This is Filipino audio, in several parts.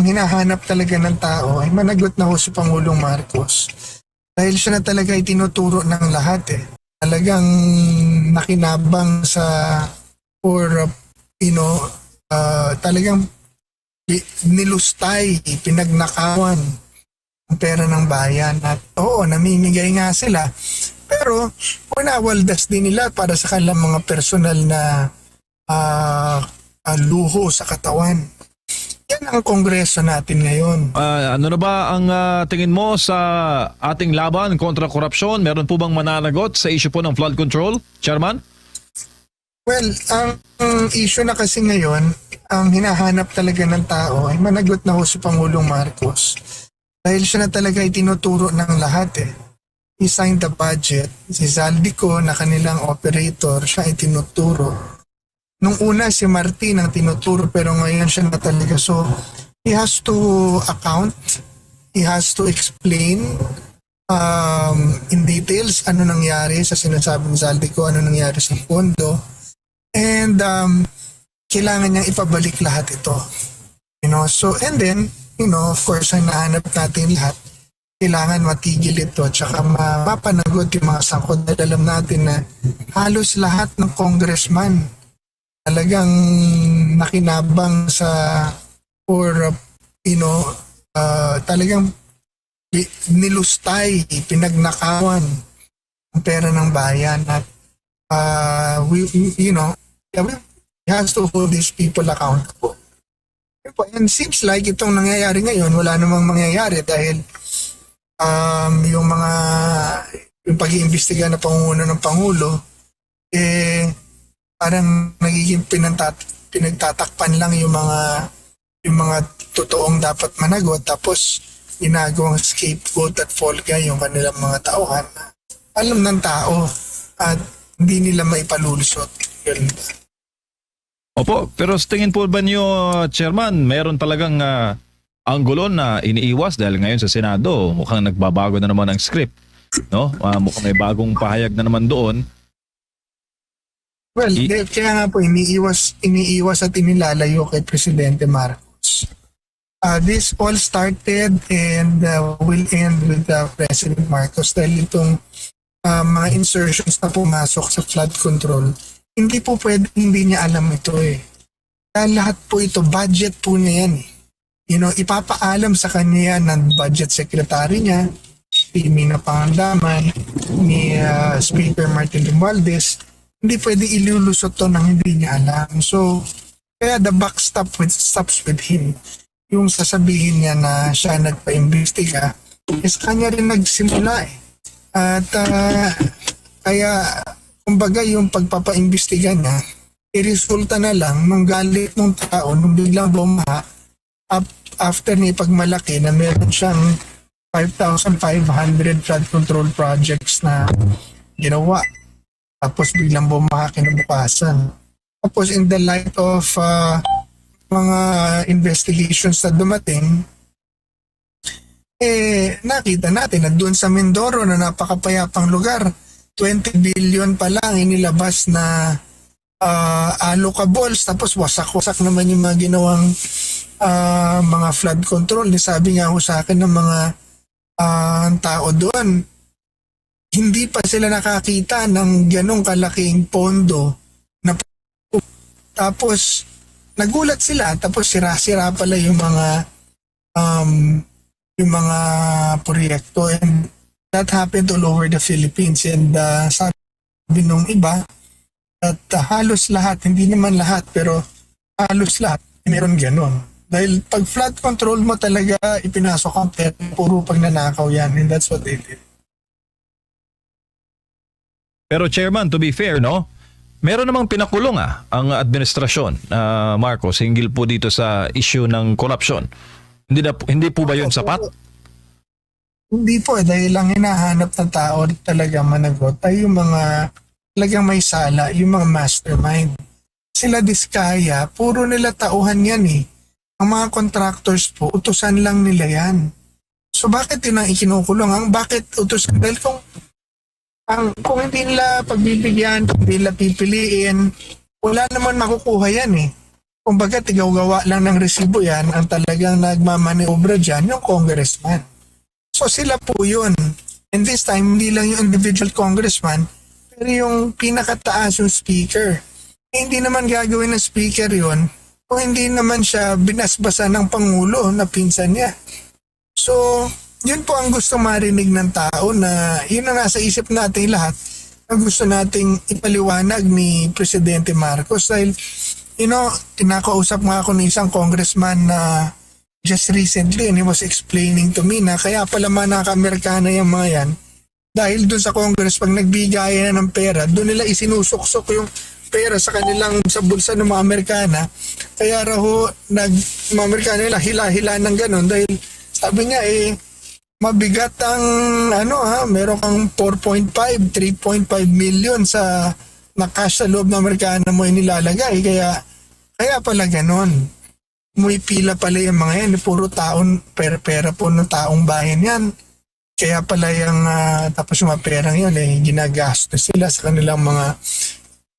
ang hinahanap talaga ng tao ay managot na ho si Pangulong Marcos. Dahil siya na talaga ay tinuturo ng lahat eh. Talagang nakinabang sa or talagang nilustay, pinagnakawan ang pera ng bayan. At oo, namimigay nga sila. Pero winawaldas din nila para sa kanilang mga personal na luho sa katawan. Yan ang kongreso natin ngayon. Ano na ba ang tingin mo sa ating laban kontra korupsyon? Meron po bang mananagot sa issue po ng flood control, Chairman? Well, ang issue na kasi ngayon, ang hinahanap talaga ng tao ay managot na ho si Pangulong Marcos. Dahil siya na talaga ay tinuturo ng lahat eh. He signed the budget. Si Zaldico na kanilang operator, siya ay tinuturo. Nung una si Martin ang tinuturo pero ngayon siya na talaga. So he has to account, he has to explain in details ano nangyari sa sinasabing Zaldico, ano nangyari sa pondo. And kailangan niyang ipabalik lahat ito. So and then, of course, ang nahanap natin lahat, kailangan matigil ito tsaka mapanagot yung mga sangkot. Dahil alam natin na halos lahat ng congressman talagang nakinabang sa or talagang nilustay, pinagnakawan ang pera ng bayan. At we has to hold these people accountable. And seems like itong nangyayari ngayon, wala namang mangyayari dahil yung pag-iimbestiga na pangunguna ng Pangulo, parang nagiging pinagtatakpan lang yung mga totoong dapat managot, tapos ginagawang scapegoat at fall guy yung kanilang mga tauhan. Alam ng tao at hindi nila maipalulusot. Yun. Opo, pero sa tingin po ba niyo, Chairman, mayroon talagang anggulo na iniiwas dahil ngayon sa Senado mukhang nagbabago na naman ang script, no? Mukhang may bagong pahayag na naman doon. Well, kaya nga po iniiwas at inilalayo kay Presidente Marcos. This all started and will end with President Marcos dahil itong mga insertions na pumasok sa flood control, hindi po pwede, hindi niya alam ito eh. Dahil lahat po ito, budget po niya yan eh. Ipapaalam sa kanya yan ng budget secretary niya, si Mina Pangandaman, ni Speaker Martin Romualdez. Hindi pwede ilulusot to nang hindi niya alam. So, kaya the buck stops with him. Yung sasabihin niya na siya nagpa-imbestiga, is kanya rin nagsimula eh. At kaya, kumbaga yung pagpapa-imbestiga niya, resulta na lang nung galit ng tao, nung biglang bumaha, after niya pagmalaki na meron siyang 5,500 flood control projects na ginawa. Tapos biglang bumaha kinabukasan. Tapos in the light of mga investigations na dumating, nakita natin na doon sa Mindoro na napakapayapang lugar, 20 billion pa lang inilabas na allocables, tapos wasak-wasak naman yung mga ginawang mga flood control. Sabi nga ho sa akin ng mga tao doon, hindi pa sila nakakita ng ganong kalaking pondo. Tapos nagulat sila, tapos sira-sira pala yung mga proyekto, and that happened all over the Philippines. And sabi nung iba at halos lahat, hindi naman lahat pero halos lahat meron ganon. Dahil pag flood control mo talaga ipinasok ang pera, puro pagnanakaw yan, and that's what they did. Pero Chairman, to be fair, no? Meron namang pinakulong ang administrasyon, Marcos, hinggil po dito sa issue ng corruption. Hindi po ba yun sapat? Hindi po, dahil lang hinahanap ng tao talaga managot ay yung mga talagang may sala, yung mga mastermind. Sila Diskaya, puro nila tauhan yan eh. Ang mga contractors po, utusan lang nila yan. So bakit yun ang ikinukulong? Bakit utusan? Dahil kung hindi nila pagbibigyan, kung hindi nila pipiliin, wala naman makukuha yan eh. Kumbaga, tigaw-gawa lang ng resibo yan, ang talagang nagmamaniobra dyan, yung congressman. So sila po yun. And this time, hindi lang yung individual congressman, pero yung pinakataas yung speaker. Hindi naman gagawin ng speaker yun kung hindi naman siya binasbasa ng Pangulo na pinsan niya. So, yun po ang gusto marinig ng tao na yun ang nasa isip natin lahat na gusto nating ipaliwanag ni Presidente Marcos dahil tinakausap nga ako ng isang congressman na just recently and he was explaining to me na kaya pala manaka-Amerikana yung mga yan dahil doon sa Congress pag nagbigay na ng pera, doon nila isinusuksok yung pera sa kanilang sa bulsa ng mga Amerikana. Kaya raw mga Amerikana nila hila-hila ng ganon dahil sabi niya mabigat ang meron kang 4.5, 3.5 million sa na cash sa loob ng Amerikana mo inilalagay kaya pala ganon. May pila pala yung mga yan, puro taon, pera po ng taong bayan yan. Kaya pala yung, tapos yung mga perang yun, ginagastos sila sa kanilang mga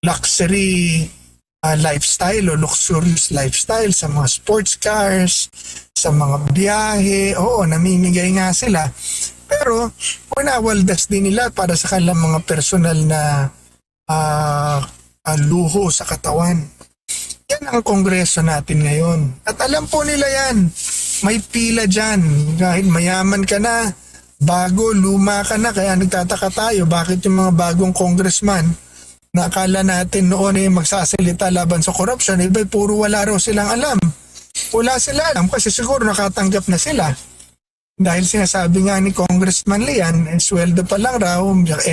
luxury lifestyle o luxurious lifestyle, sa mga sports cars, sa mga biyahe, oo, namimigay nga sila. Pero, pinawaldas din nila para sa kanilang mga personal na luho sa katawan. Yan ang kongreso natin ngayon. At alam po nila yan. May pila dyan. Kahit mayaman ka na, bago, luma ka na, kaya nagtataka tayo bakit yung mga bagong congressman na akala natin noon magsasalita laban sa korupsyon, iba'y puro wala raw silang alam. Wala sila alam kasi siguro nakatanggap na sila. Dahil sinasabi nga ni Congressman Lian, sweldo pa lang raw,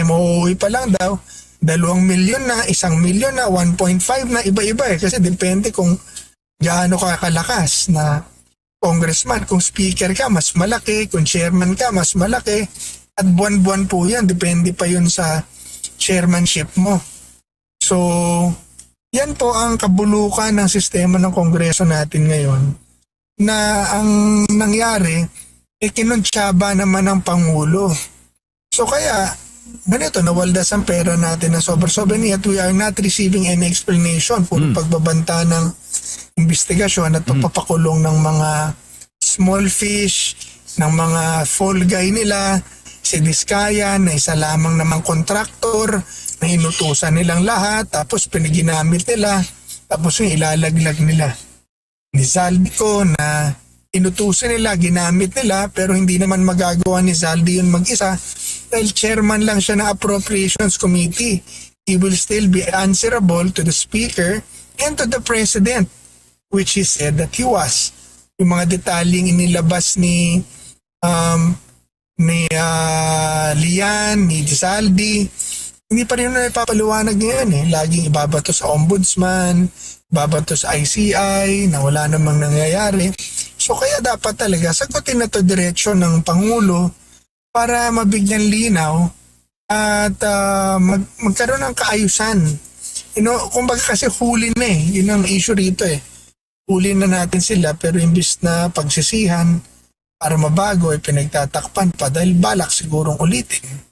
MOE pa lang daw, 2 milyon na, 1 milyon na, 1.5 na, iba-iba kasi depende kung gaano ka kalakas na congressman. Kung speaker ka, mas malaki. Kung chairman ka, mas malaki. At buwan-buwan po yan. Depende pa yun sa chairmanship mo. So, yan po ang kabulukan ng sistema ng kongreso natin ngayon na ang nangyari, kinuntsaba naman ng Pangulo. So kaya, ganito, nawaldas ang pera natin na sobra-sobra yet we are not receiving any explanation. Puro pagbabanta ng investigasyon at pagpapakulong ng mga small fish, ng mga fall guy nila, si Diskaya na isa lamang namang kontraktor na inutusan nilang lahat, tapos pinaginamit nila, tapos yung ilalaglag nila. Ni Zaldico na inutusan nila, ginamit nila, pero hindi naman magagawa ni Zaldi yun mag-isa dahil chairman lang siya ng Appropriations Committee. He will still be answerable to the Speaker and to the President, which he said that he was. Yung mga detalyeng inilabas ni Lian, ni Zaldi, hindi pa rin na ipapaliwanag ngayon Laging ibabato sa Ombudsman, ibabato sa ICI, na wala namang nangyayari. So kaya dapat talaga sagutin na to diretsyo ng Pangulo para mabigyan linaw at magkaroon ng kaayusan. Kumbaga kasi huli na Yun ang issue rito Huli na natin sila pero imbis na pagsisihan para mabago pinagtatakpan pa dahil balak sigurong ulitin.